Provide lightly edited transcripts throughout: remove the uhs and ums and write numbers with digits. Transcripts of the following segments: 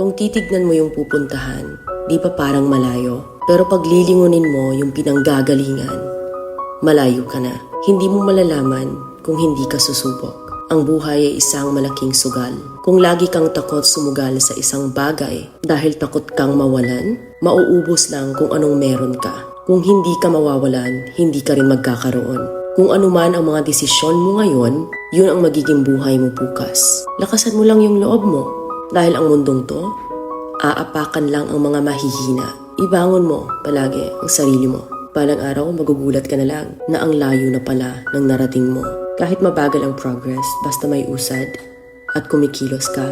Kung titignan mo yung pupuntahan, di ba parang malayo? Pero pag lilingunin mo yung pinanggagalingan, malayo ka na. Hindi mo malalaman kung hindi ka susubok. Ang buhay ay isang malaking sugal. Kung lagi kang takot sumugal sa isang bagay dahil takot kang mawalan, mauubos lang kung anong meron ka. Kung hindi ka mawawalan, hindi ka rin magkakaroon. Kung ano man ang mga desisyon mo ngayon, yun ang magiging buhay mo bukas. Lakasan mo lang yung loob mo. Dahil ang mundong to, aapakan lang ang mga mahihina. Ibangon mo palagi ang sarili mo. Balang araw, magugulat ka na lang na ang layo na pala ng narating mo. Kahit mabagal ang progress, basta may usad at kumikilos ka,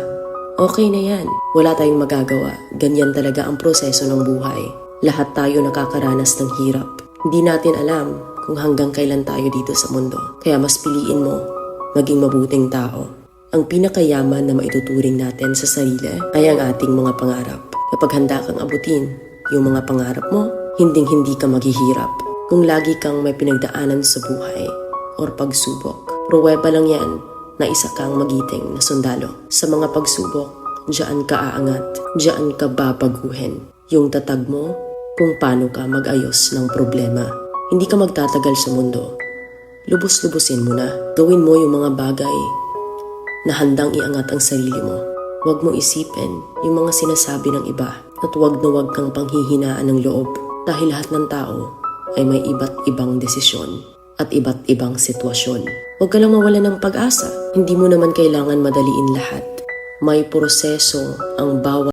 okay na yan. Wala tayong magagawa. Ganyan talaga ang proseso ng buhay. Lahat tayo nakakaranas ng hirap. Hindi natin alam kung hanggang kailan tayo dito sa mundo. Kaya mas piliin mo maging mabuting tao. Ang pinakayaman na maituturing natin sa sarili ay ang ating mga pangarap. Kapag handa kang abutin yung mga pangarap mo, hinding-hindi ka maghihirap. Kung lagi kang may pinagdaanan sa buhay or pagsubok, pruweba lang yan na isa kang magiting na sundalo. Sa mga pagsubok, diyan ka aangat, diyan ka babaguhin. Yung tatag mo kung paano ka mag-ayos ng problema. Hindi ka magtatagal sa mundo. Lubos-lubusin mo na. Gawin mo yung mga bagay na handang iangat ang sarili mo. Huwag mong isipin yung mga sinasabi ng iba at huwag na huwag kang panghihinaan ng loob dahil lahat ng tao ay may iba't ibang desisyon at iba't ibang sitwasyon. Huwag ka lang mawalan ng pag-asa. Hindi mo naman kailangan madaliin lahat. May proseso ang bawat